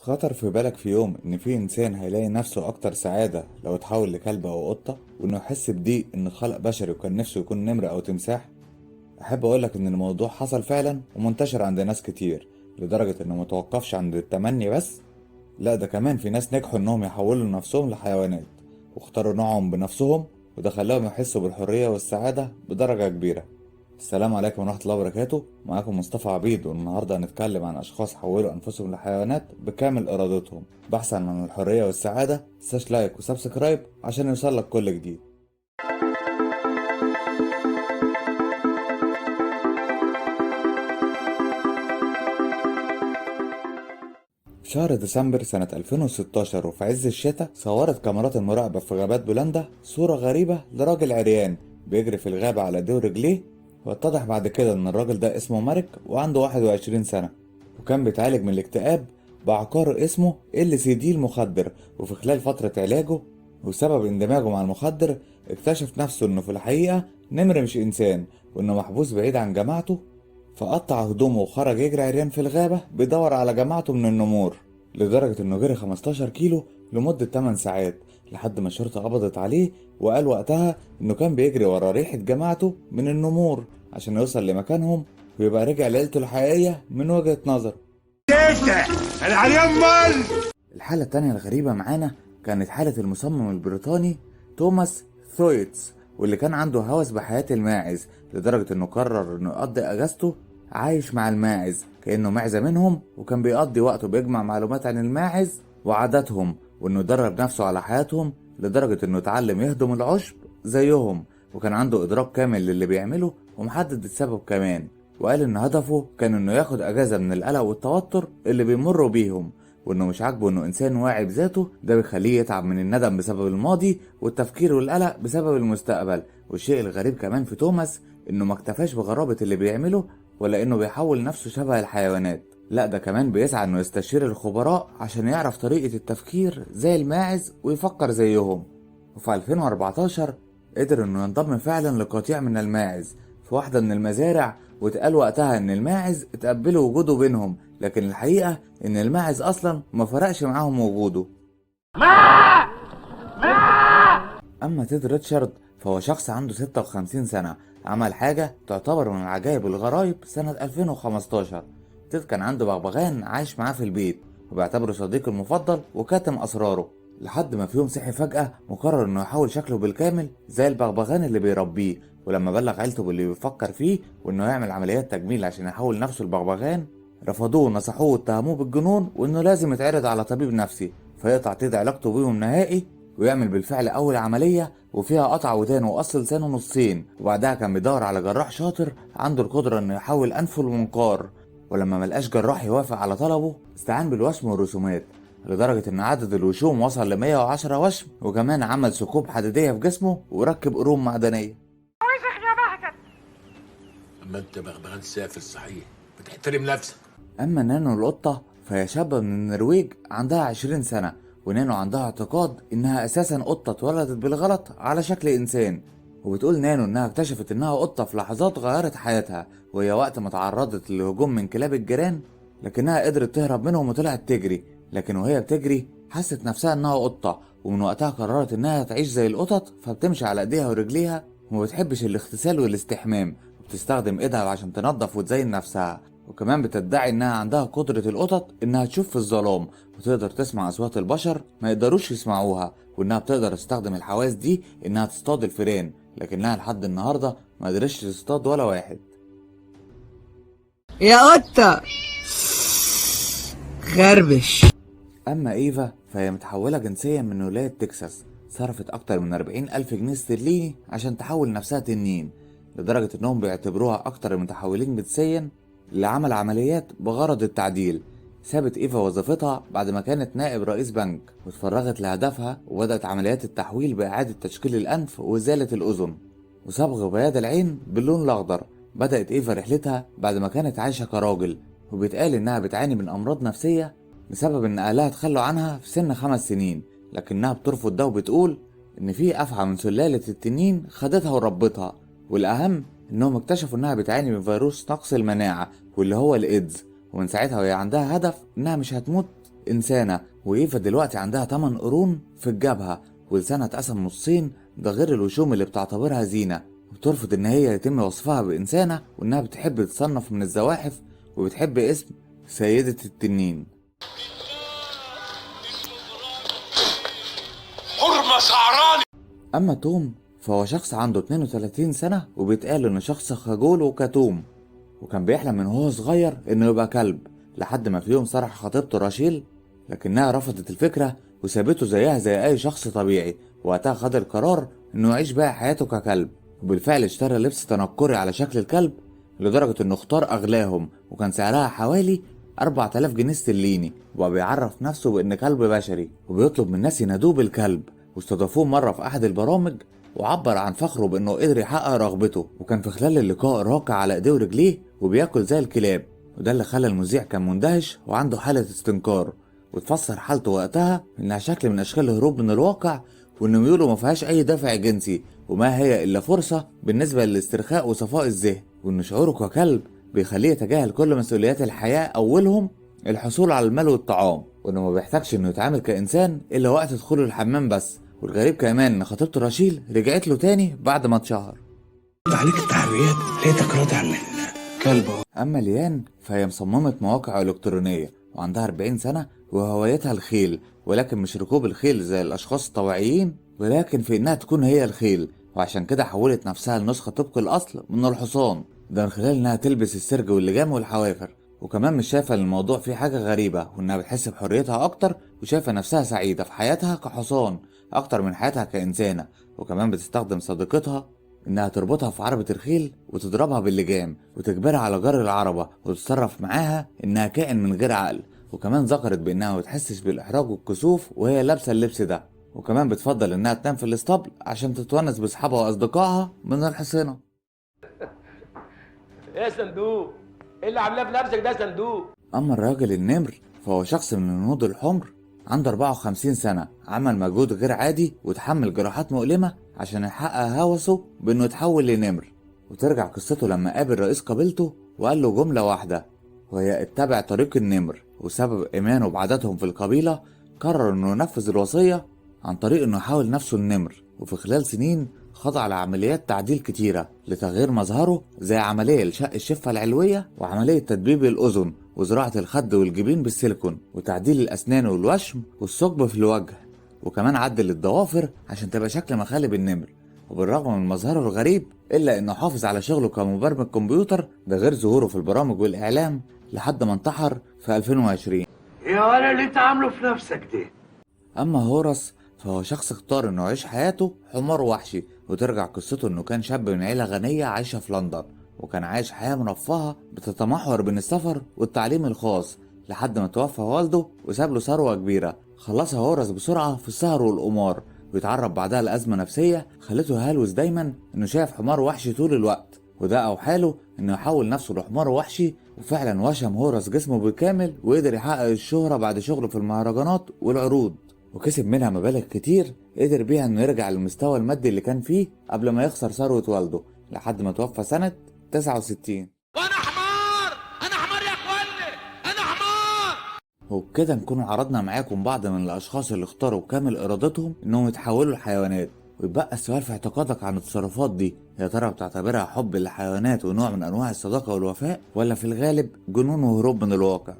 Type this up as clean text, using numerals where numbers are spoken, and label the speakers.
Speaker 1: خطر في بالك في يوم إن في إنسان هيلاقي نفسه أكتر سعادة لو اتحول لكلب أو قطة، وإنه يحس بضيق إن خلق بشري وكان نفسه يكون نمر أو تمساح؟ أحب أقولك إن الموضوع حصل فعلا ومنتشر عند ناس كتير، لدرجة إنه متوقفش عند التمني بس. لا، ده كمان في ناس نجحوا إنهم يحولوا نفسهم لحيوانات واختاروا نوعهم بنفسهم، وده خلاهم يحسوا بالحرية والسعادة بدرجة كبيرة. السلام عليكم ورحمة الله وبركاته، معاكم مصطفى عبيد، والنهاردة هنتكلم عن أشخاص حولوا أنفسهم لحيوانات بكامل إرادتهم بحثا عن الحرية والسعادة. متنساش لايك وسبسكرايب عشان يوصلك كل جديد. في شهر ديسمبر سنة 2016 وفي عز الشتاء، صورت كاميرات المراقبة في غابات بولندا صورة غريبة لراجل عريان بيجري في الغابة على دور رجليه. واتضح بعد كده ان الراجل ده اسمه مارك وعنده 21 سنة، وكان بيتعالج من الاكتئاب بعقار اسمه LCD المخدر. وفي خلال فترة علاجه وسبب اندماجه مع المخدر اكتشف نفسه انه في الحقيقة نمر مش انسان، وانه محبوس بعيد عن جماعته. فقطع هدومه وخرج يجري عريان في الغابة بيدور على جماعته من النمور، لدرجة انه جري 15 كيلو لمدة 8 ساعات لحد ما الشرطة قبضت عليه. وقال وقتها انه كان بيجري ورا ريحة جماعته من النمور عشان يوصل لمكانهم ويبقى رجع لعيلته الحقيقية من وجهة نظر.
Speaker 2: انا عريان مال.
Speaker 1: الحالة التانية الغريبة معانا كانت حالة المصمم البريطاني توماس ثويتس، واللي كان عنده هوس بحياة الماعز لدرجة انه قرر انه يقضي اجازته عايش مع الماعز كأنه معزة منهم، وكان بيقضي وقته بيجمع معلومات عن الماعز وعاداتهم، وانه درب نفسه على حياتهم لدرجة انه اتعلم يهضم العشب زيهم، وكان عنده ادراك كامل للي بيعمله ومحدد السبب كمان. وقال ان هدفه كان انه ياخد اجازة من القلق والتوتر اللي بيمروا بيهم، وانه مش عاجبه انه انسان واعي بذاته ده بيخليه يتعب من الندم بسبب الماضي والتفكير والقلق بسبب المستقبل. والشيء الغريب كمان في توماس انه ما اكتفاش بغرابة اللي بيعمله ولا انه بيحول نفسه شبه الحيوانات، لا ده كمان بيسعى انه يستشير الخبراء عشان يعرف طريقة التفكير زي الماعز ويفكر زيهم. وفي 2014 قدر انه ينضم فعلا لقطيع من الماعز في واحدة من المزارع، واتقال وقتها ان الماعز اتقبلوا وجوده بينهم، لكن الحقيقة ان الماعز اصلا ما فرقش معاهم وجوده. اما تيد ريتشارد فهو شخص عنده 56 سنة، عمل حاجة تعتبر من العجائب الغرايب سنة 2015. تيد كان عنده بغبغان عايش معاه في البيت وبيعتبره صديقه المفضل وكاتم اسراره، لحد ما في يوم صحي فجأة وقرر انه يحول شكله بالكامل زي البغبغان اللي بيربيه. ولما بلغ عيلته باللي بيفكر فيه وانه يعمل عمليات تجميل عشان يحول نفسه البغبغان، رفضوه ونصحوه واتهموه بالجنون وانه لازم يتعرض على طبيب نفسي فيقطع تيد علاقته بيهم نهائي، ويعمل بالفعل اول عملية وفيها قطع ودان وقص لسانه نصين. وبعدها كان بيدور على جراح شاطر عنده القدرة انه يحول انفه لمنقار، ولما ملقاش جراح يوافق على طلبه استعان بالوشم والرسومات، لدرجة ان عدد الوشوم وصل ل 110 وشم، وكمان عمل ثقوب حديدية في جسمه وركب قروم معدنية.
Speaker 2: اما انت بغبغان سافل صحيح، بتحترم نفسك.
Speaker 1: اما نانو القطة فهي شابة من النرويج عندها 20 سنة، ونانو عندها اعتقاد انها اساسا قطة اتولدت بالغلط على شكل انسان. وبتقول نانو انها اكتشفت انها قطة في لحظات غيرت حياتها، وهي وقت ما تعرضت لهجوم من كلاب الجيران لكنها قدرت تهرب منهم وطلعت تجري، لكن وهي بتجري حست نفسها انها قطة، ومن وقتها قررت انها تعيش زي القطط، فبتمشي على ايديها ورجليها وما بتحبش الاغتسال والاستحمام، وبتستخدم ايدها عشان تنظف وتزين نفسها. وكمان بتدعي انها عندها قدرة القطط انها تشوف في الظلام وتقدر تسمع اصوات البشر ما يقدروش يسمعوها، وانها بتقدر تستخدم الحواس دي انها تصطاد الفئران، لكنها لحد النهاردة ما قدرتش تصطاد ولا واحد.
Speaker 3: يا قطة خربش.
Speaker 1: اما ايفا فهي متحولة جنسيا من ولاية تكساس، صرفت اكتر من 40,000 جنيه استرليني عشان تحول نفسها تنين، لدرجة انهم بيعتبروها اكتر المتحولين جنسيا لعمل عمليات بغرض التعديل. سابت ايفا وظيفتها بعد ما كانت نائب رئيس بنك واتفرغت لهدفها، وبدأت عمليات التحويل بإعادة تشكيل الأنف وإزالة الأذن وصبغ بياض العين باللون الأخضر. بدأت ايفا رحلتها بعد ما كانت عايشة كراجل، وبيتقال إنها بتعاني من أمراض نفسية بسبب إن أهلها تخلوا عنها في سن 5 سنين، لكنها بترفض ده وبتقول إن في أفعى من سلالة التنين خدتها وربتها. والأهم إنهم اكتشفوا إنها بتعاني من فيروس نقص المناعة واللي هو الإيدز، ومن ساعتها وهي عندها هدف إنها مش هتموت إنسانة، وإيفا دلوقتي عندها 8 قرون في الجبهة ولسانها اتقسم نصين، ده غير الوشوم اللي بتعتبرها زينة، وبترفض إن هي يتم وصفها بإنسانة، وإنها بتحب تتصنف من الزواحف وبتحب اسم سيدة التنين.
Speaker 2: حرمة سعراني.
Speaker 1: أما توم فهو شخص عنده 32 سنة، وبيتقال إنه شخص خجول وكتوم، وكان بيحلم من هو صغير إنه يبقى كلب، لحد ما في يوم صرح خطيبته راشيل، لكنها رفضت الفكرة وسابته زيها زي أي شخص طبيعي. وقتها خد القرار إنه يعيش باقي حياته ككلب، وبالفعل اشترى لبس تنكري على شكل الكلب، لدرجة إنه اختار أغلاهم وكان سعرها حوالي 4000 جنيه استرليني، وبقى بيعرف نفسه بإن كلب بشري، وبيطلب من الناس ينادوه بالكلب. واستضافوه مرة في أحد البرامج، وعبر عن فخره بإنه قدر يحقق رغبته، وكان في خلال اللقاء راكع على إيديه ورجليه وبياكل زي الكلاب، وده اللي خلى المذيع كان مندهش وعنده حالة استنكار. وتفسر حالته وقتها إنها شكل من أشكال الهروب من الواقع، وإن ميوله ما فيهاش أي دافع جنسي، وما هي إلا فرصة بالنسبة للاسترخاء وصفاء الذهن، وإن شعوره ككلب بيخليه يتجاهل كل مسؤوليات الحياة، أولهم الحصول على المال والطعام، وإنه ما بيحتاجش إنه يتعامل كإنسان إلا وقت دخوله الحمام بس. والغريب كمان إن خطيبته راشيل رجعت له تاني بعد ما اتشهر.
Speaker 3: عليك التحريات لقيتك راضي عن كلب.
Speaker 1: أما ليان فهي مصممة مواقع إلكترونية وعندها 40 سنة، وهوايتها الخيل، ولكن مش ركوب الخيل زي الأشخاص الطبيعيين، ولكن في إنها تكون هي الخيل، وعشان كده حولت نفسها لنسخة طبق الأصل من الحصان، ده من خلال إنها تلبس السرج واللجام والحوافر. وكمان مش شايفة إن الموضوع فيه حاجة غريبة، وإنها بتحس بحريتها أكتر، وشايفة نفسها سعيدة في حياتها كحصان أكتر من حياتها كإنسانة. وكمان بتستخدم صديقتها إنها تربطها في عربة الخيل وتضربها باللجام وتجبرها على جر العربة، وتتصرف معاها إنها كائن من غير عقل. وكمان ذكرت بإنها ما بتحسش بالإحراج والكسوف وهي لابسة اللبس ده، وكمان بتفضل إنها تنام في الاسطبل عشان تتونس بأصحابها وأصدقائها من الحصينة.
Speaker 4: ايه صندوق؟ ايه اللي عاملاه في نفسك ده صندوق؟
Speaker 1: أما الراجل النمر فهو شخص من الهنود الحمر، عنده 54 سنة، عمل مجهود غير عادي وتحمل جراحات مؤلمة عشان يحقق هوسه بإنه يتحول لنمر. وترجع قصته لما قابل رئيس قبيلته وقال له جملة واحدة، وهي اتبع طريق النمر. وسبب إيمانه بعاداتهم في القبيلة قرر إنه ينفذ الوصية عن طريق إنه يحاول نفسه النمر. وفي خلال سنين خضع لعمليات تعديل كتيرة لتغيير مظهره، زي عملية لشق الشفة العلوية، وعملية تدبيب الأذن، وزراعة الخد والجبين بالسيليكون، وتعديل الأسنان والوشم والثقب في الوجه، وكمان عدل الضوافر عشان تبقى شكل مخالب النمر. وبالرغم من مظهره الغريب إلا إنه حافظ على شغله كمبرمج كمبيوتر، ده غير ظهوره في البرامج والإعلام لحد ما انتحر في 2020.
Speaker 3: يا ولا اللي انت عامله في نفسك ده.
Speaker 1: أما هورس فهو شخص اختار إنه يعيش حياته حمار وحشي، وترجع قصته إنه كان شاب من عيلة غنية عايشة في لندن، وكان عايش حياة مرفهة بتتمحور بين السفر والتعليم الخاص، لحد ما توفى والده وساب له ثروة كبيرة خلصها هورس بسرعة في السهر والقمار. ويتعرض بعدها لأزمة نفسية خلته هالوس دايما إنه شايف حمار وحشي طول الوقت، وده أوحاله إنه يحول نفسه لحمار وحشي. وفعلا وشم هورس جسمه بالكامل، وقدر يحقق الشهرة بعد شغله في المهرجانات والعروض، وكسب منها مبالغ كتير قدر بيها إنه يرجع للمستوى المادي اللي كان فيه قبل ما يخسر ثروة والده، لحد ما توفى سنة 69.
Speaker 4: وانا حمار، انا حمار يا اخواني، انا حمار.
Speaker 1: وبكده نكون عرضنا معاكم بعض من الأشخاص اللي اختاروا بكامل إرادتهم إنهم يتحولوا لحيوانات. ويبقى السؤال في اعتقادك عن التصرفات دي، يا ترى بتعتبرها حب للحيوانات ونوع من أنواع الصداقة والوفاء، ولا في الغالب جنون وهروب من الواقع؟